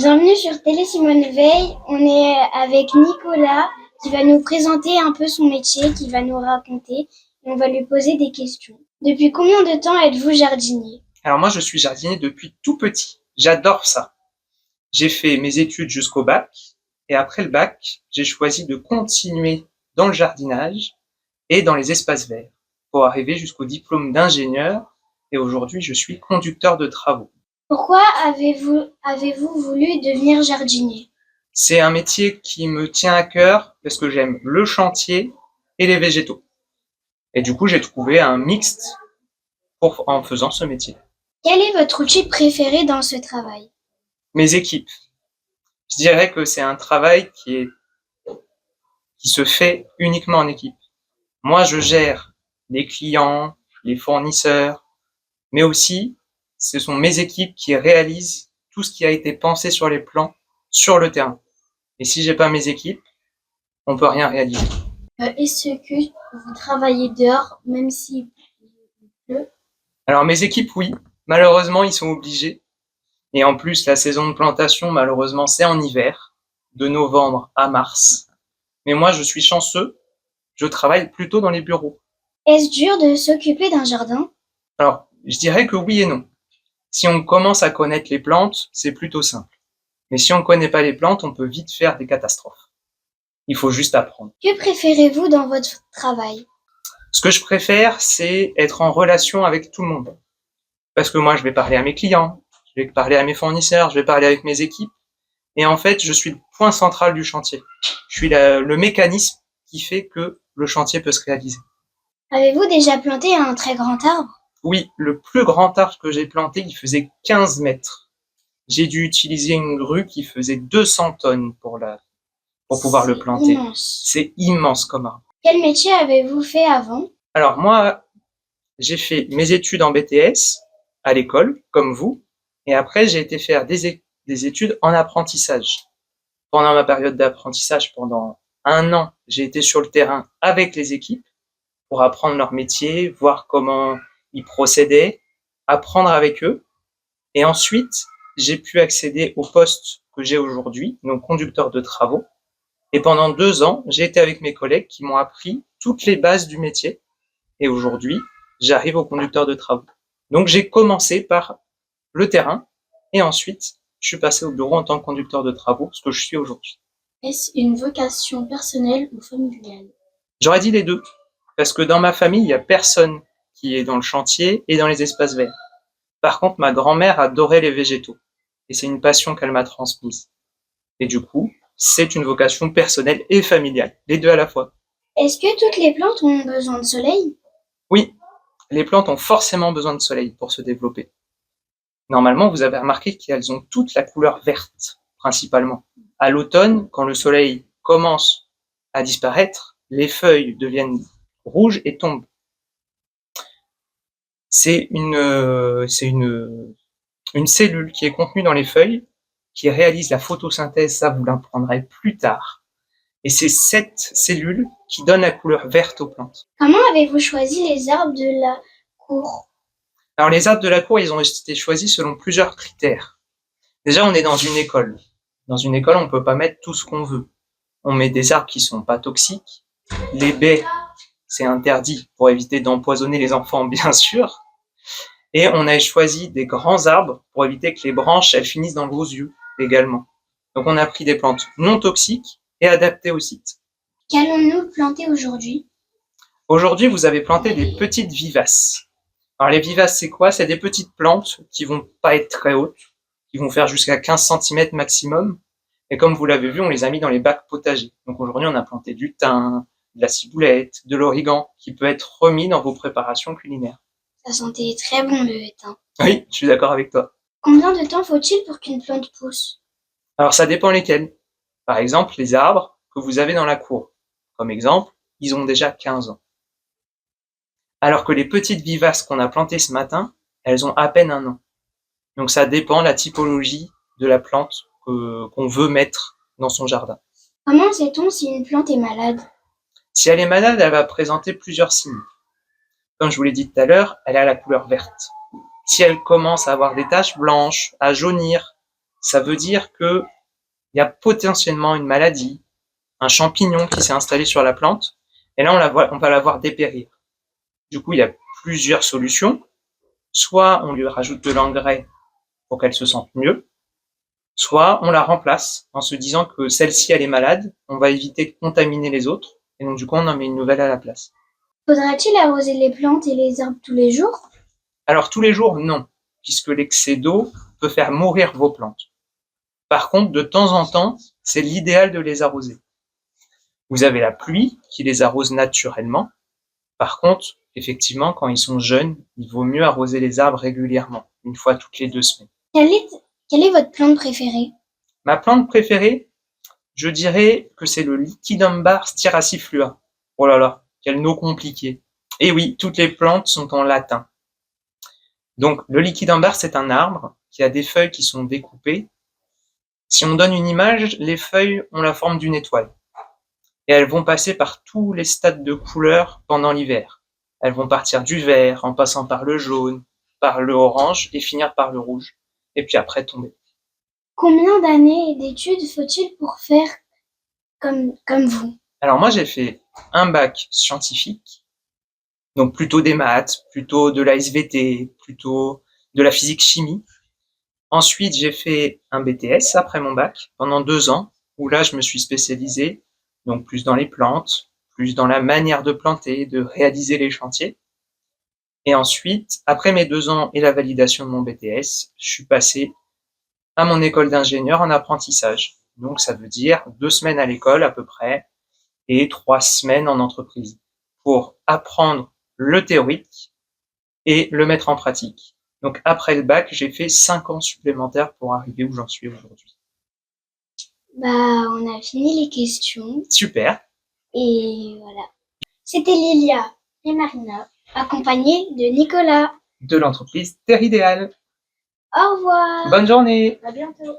Bienvenue sur Télé Simone Veil. On est avec Nicolas qui va nous présenter un peu son métier, qui va nous raconter et on va lui poser des questions. Depuis combien de temps êtes-vous jardinier? Alors moi, je suis jardinier depuis tout petit. J'adore ça. J'ai fait mes études jusqu'au bac et après le bac, j'ai choisi de continuer dans le jardinage et dans les espaces verts pour arriver jusqu'au diplôme d'ingénieur et aujourd'hui, je suis conducteur de travaux. Pourquoi avez-vous voulu devenir jardinier? C'est un métier qui me tient à cœur parce que j'aime le chantier et les végétaux. Et du coup, j'ai trouvé un mixte en faisant ce métier. Quel est votre outil préféré dans ce travail? Mes équipes. Je dirais que c'est un travail qui se fait uniquement en équipe. Moi, je gère les clients, les fournisseurs, mais aussi, ce sont mes équipes qui réalisent tout ce qui a été pensé sur les plans, sur le terrain. Et si j'ai pas mes équipes, on peut rien réaliser. Est-ce que vous travaillez dehors, même s'il pleut? Alors, mes équipes, oui. Malheureusement, ils sont obligés. Et en plus, la saison de plantation, malheureusement, c'est en hiver, de novembre à mars. Mais moi, je suis chanceux, je travaille plutôt dans les bureaux. Est-ce dur de s'occuper d'un jardin? Alors, je dirais que oui et non. Si on commence à connaître les plantes, c'est plutôt simple. Mais si on ne connaît pas les plantes, on peut vite faire des catastrophes. Il faut juste apprendre. Que préférez-vous dans votre travail? Ce que je préfère, c'est être en relation avec tout le monde. Parce que moi, je vais parler à mes clients, je vais parler à mes fournisseurs, je vais parler avec mes équipes. Et en fait, je suis le point central du chantier. Je suis le mécanisme qui fait que le chantier peut se réaliser. Avez-vous déjà planté un très grand arbre? Oui, le plus grand arbre que j'ai planté, il faisait 15 mètres. J'ai dû utiliser une grue qui faisait 200 tonnes pour pouvoir le planter. Immense. C'est immense comme arbre. Quel métier avez-vous fait avant? Alors moi, j'ai fait mes études en BTS à l'école, comme vous, et après j'ai été faire des études en apprentissage. Pendant ma période d'apprentissage, pendant 1 an, j'ai été sur le terrain avec les équipes pour apprendre leur métier, voir comment ils procédaient, apprendre avec eux. Et ensuite, j'ai pu accéder au poste que j'ai aujourd'hui, donc conducteur de travaux. Et pendant 2 ans, j'ai été avec mes collègues qui m'ont appris toutes les bases du métier. Et aujourd'hui, j'arrive au conducteur de travaux. Donc j'ai commencé par le terrain et ensuite, je suis passé au bureau en tant que conducteur de travaux, ce que je suis aujourd'hui. Est-ce une vocation personnelle ou familiale? J'aurais dit les deux, parce que dans ma famille, il n'y a personne qui est dans le chantier et dans les espaces verts. Par contre, ma grand-mère adorait les végétaux, et c'est une passion qu'elle m'a transmise. Et du coup, c'est une vocation personnelle et familiale, les deux à la fois. Est-ce que toutes les plantes ont besoin de soleil? Oui, les plantes ont forcément besoin de soleil pour se développer. Normalement, vous avez remarqué qu'elles ont toute la couleur verte, principalement. À l'automne, quand le soleil commence à disparaître, les feuilles deviennent rouges et tombent. C'est une cellule qui est contenue dans les feuilles, qui réalise la photosynthèse, ça vous l'apprendrez plus tard. Et c'est cette cellule qui donne la couleur verte aux plantes. Comment avez-vous choisi les arbres de la cour? Alors les arbres de la cour, ils ont été choisis selon plusieurs critères. Déjà, on est dans une école. Dans une école, on ne peut pas mettre tout ce qu'on veut. On met des arbres qui sont pas toxiques. Les baies, c'est interdit pour éviter d'empoisonner les enfants, bien sûr. Et on a choisi des grands arbres pour éviter que les branches, elles finissent dans vos yeux également. Donc on a pris des plantes non toxiques et adaptées au site. Qu'allons-nous planter aujourd'hui? Aujourd'hui, vous avez planté des petites vivaces. Alors les vivaces, c'est quoi? C'est des petites plantes qui vont pas être très hautes, qui vont faire jusqu'à 15 cm maximum. Et comme vous l'avez vu, on les a mis dans les bacs potagers. Donc aujourd'hui, on a planté du thym, de la ciboulette, de l'origan, qui peut être remis dans vos préparations culinaires. Ça sentait très bon le thym. Oui, je suis d'accord avec toi. Combien de temps faut-il pour qu'une plante pousse? Alors ça dépend lesquels. Par exemple, les arbres que vous avez dans la cour. Comme exemple, ils ont déjà 15 ans. Alors que les petites vivaces qu'on a plantées ce matin, elles ont à peine 1 an. Donc ça dépend de la typologie de la plante qu'on veut mettre dans son jardin. Comment sait-on si une plante est malade? Si elle est malade, elle va présenter plusieurs signes. Comme je vous l'ai dit tout à l'heure, elle a la couleur verte. Si elle commence à avoir des taches blanches, à jaunir, ça veut dire que il y a potentiellement une maladie, un champignon qui s'est installé sur la plante, et là on va la voir dépérir. Du coup, il y a plusieurs solutions. Soit on lui rajoute de l'engrais pour qu'elle se sente mieux, soit on la remplace en se disant que celle-ci elle est malade, on va éviter de contaminer les autres, et donc du coup on en met une nouvelle à la place. Faudra-t-il arroser les plantes et les arbres tous les jours? Alors tous les jours, non, puisque l'excès d'eau peut faire mourir vos plantes. Par contre, de temps en temps, c'est l'idéal de les arroser. Vous avez la pluie qui les arrose naturellement. Par contre, effectivement, quand ils sont jeunes, il vaut mieux arroser les arbres régulièrement, une fois toutes les 2 semaines. Quelle est votre plante préférée? Ma plante préférée, je dirais que c'est le Liquidambar styraciflua. Oh là là, quel nom compliqué. Et oui, toutes les plantes sont en latin. Donc, le Liquidambar, c'est un arbre qui a des feuilles qui sont découpées. Si on donne une image, les feuilles ont la forme d'une étoile. Et elles vont passer par tous les stades de couleurs pendant l'hiver. Elles vont partir du vert, en passant par le jaune, par le orange, et finir par le rouge. Et puis après tomber. Combien d'années d'études faut-il pour faire comme vous? Alors moi, j'ai fait un bac scientifique, donc plutôt des maths, plutôt de la SVT, plutôt de la physique-chimie. Ensuite, j'ai fait un BTS après mon bac, pendant 2 ans, où là, je me suis spécialisé, donc plus dans les plantes, plus dans la manière de planter, de réaliser les chantiers. Et ensuite, après mes 2 ans et la validation de mon BTS, je suis passé à mon école d'ingénieur en apprentissage. Donc ça veut dire 2 semaines à l'école à peu près et 3 semaines en entreprise pour apprendre le théorique et le mettre en pratique. Donc après le bac, j'ai fait 5 ans supplémentaires pour arriver où j'en suis aujourd'hui. On a fini les questions. Super. Et voilà. C'était Lilia et Marina, accompagnées de Nicolas. De l'entreprise Terre Idéale. Au revoir. Bonne journée. À bientôt.